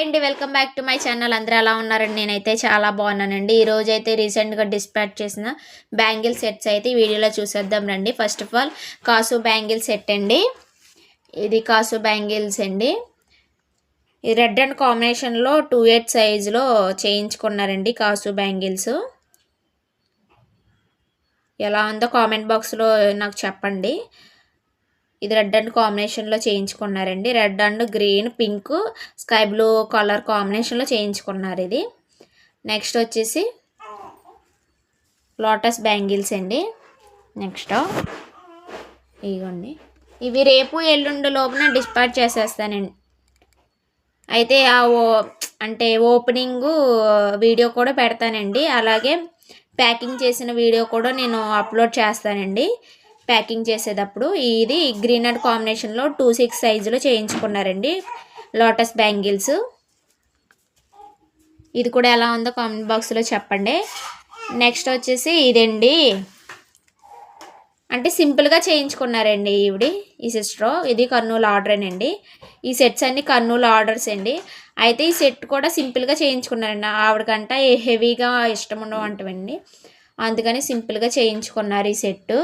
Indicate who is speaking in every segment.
Speaker 1: అండి, welcome back to my channel. అందరూ ఎలా ఉన్నారండి? నేనైతే చాలా బాగున్నానండి. ఈ రోజు అయితే రీసెంట్గా డిస్పాచ్ చేసిన బ్యాంగిల్ సెట్స్ అయితే ఈ వీడియోలో చూసేద్దాం రండి. ఫస్ట్ ఆఫ్ ఆల్ కాసు బ్యాంగిల్ సెట్ అండి. ఇది కాసు బ్యాంగిల్స్ అండి. ఈ రెడ్ అండ్ కాంబినేషన్లో 2/8 సైజులో చేయించుకున్నారండి కాసు బ్యాంగిల్స్. ఎలా ఉందో కామెంట్ బాక్స్లో నాకు చెప్పండి. ఇది రెడ్ అండ్ కాంబినేషన్లో చేయించుకున్నారండి. Red and green, pink, sky blue colour కాంబినేషన్లో చేయించుకున్నారు. ఇది నెక్స్ట్ వచ్చేసి లోటస్ బ్యాంగిల్స్ అండి. నెక్స్ట్ ఇదిగోండి, ఇవి రేపు ఎల్లుండి లోపున డిస్పాచ్ చేసేస్తానండి. అయితే అంటే ఓపెనింగ్ వీడియో కూడా పెడతానండి. అలాగే ప్యాకింగ్ చేసిన వీడియో కూడా నేను అప్లోడ్ చేస్తానండి ప్యాకింగ్ చేసేటప్పుడు. ఇది గ్రీన్ అండ్ కాంబినేషన్లో 2/6 సైజులో చేయించుకున్నారండి లోటస్ బ్యాంగిల్స్. ఇది కూడా ఎలా ఉందో కామెంట్ బాక్స్లో చెప్పండి. నెక్స్ట్ వచ్చేసి ఇదండి, అంటే సింపుల్గా చేయించుకున్నారండి ఈ సిస్టర్. ఇది కర్నూలు ఆర్డరేనండి. ఈ సెట్స్ అన్ని కర్నూలు ఆర్డర్స్ అండి. అయితే ఈ సెట్ కూడా సింపుల్గా చేయించుకున్నారండి. ఆవిడకంట హెవీగా ఇష్టం ఉండవంటండి, అందుకని సింపుల్గా చేయించుకున్నారు ఈ సెట్టు.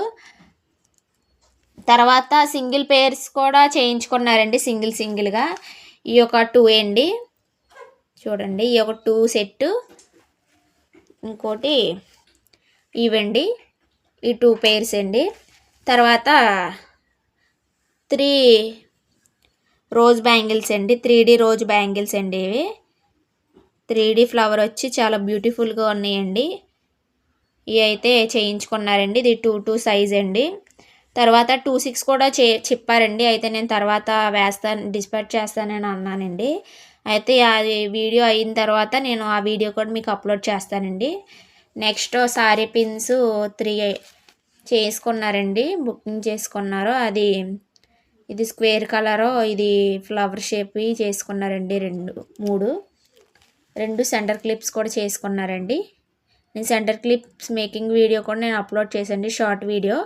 Speaker 1: తర్వాత సింగిల్ పేర్స్ కూడా చేయించుకున్నారండి, సింగిల్గా. ఈ ఒక 2 అండి, చూడండి. ఈ ఒక 2 సెట్టు, ఇంకోటి ఇవండి, ఈ 2 పేర్స్ అండి. తర్వాత 3 రోజ్ బ్యాంగిల్స్ అండి, 3D రోజ్ బ్యాంగిల్స్ అండి. ఇవి 3D ఫ్లవర్ వచ్చి చాలా బ్యూటిఫుల్గా ఉన్నాయండి. ఇవి అయితే చేయించుకున్నారండి. ఇది 2/2 సైజ్ అండి. తర్వాత 2/6 కూడా చెప్పారండి. అయితే నేను తర్వాత డిస్పాచ్ చేస్తానని అన్నానండి. అయితే అది వీడియో అయిన తర్వాత నేను ఆ వీడియో కూడా మీకు అప్లోడ్ చేస్తానండి. నెక్స్ట్ సారీ పిన్స్ 3 చేసుకున్నారండి, బుకింగ్ చేసుకున్నారు. ఇది స్క్వేర్ కలరు, ఇది ఫ్లవర్ షేప్ చేసుకున్నారండి. 2 సెంటర్ క్లిప్స్ కూడా చేసుకున్నారండి. నేను సెంటర్ క్లిప్స్ మేకింగ్ వీడియో కూడా నేను అప్లోడ్ చేశానండి, షార్ట్ వీడియో.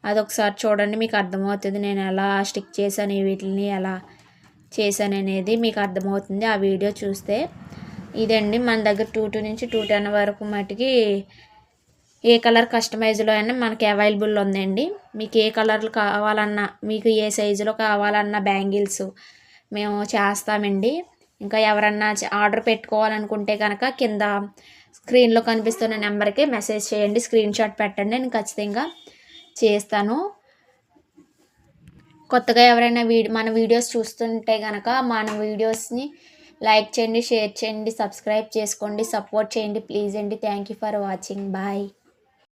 Speaker 1: అదొకసారి చూడండి, మీకు అర్థమవుతుంది నేను ఎలా స్టిక్ చేశాను, వీటిని ఎలా చేశాను అనేది మీకు అర్థమవుతుంది ఆ వీడియో చూస్తే. ఇదండి మన దగ్గర 2 నుంచి 210 వరకు మటుకి ఏ కలర్ కస్టమైజ్లో అయినా మనకి అవైలబుల్ ఉందండి. మీకు ఏ కలర్లు కావాలన్నా, మీకు ఏ సైజులో కావాలన్నా బ్యాంగిల్స్ మేము చేస్తామండి. ఇంకా ఎవరన్నా ఆర్డర్ పెట్టుకోవాలనుకుంటే కనుక కింద స్క్రీన్లో కనిపిస్తున్న నెంబర్కి మెసేజ్ చేయండి, స్క్రీన్ షాట్ పెట్టండి, నేను ఖచ్చితంగా చేస్తాను. కొత్తగా ఎవరైనా మన వీడియోస్ చూస్తుంటే కనుక మన వీడియోస్ని లైక్ చేయండి, షేర్ చేయండి, సబ్స్క్రైబ్ చేసుకోండి, సపోర్ట్ చేయండి ప్లీజ్ అండి. Thank you for watching. Bye.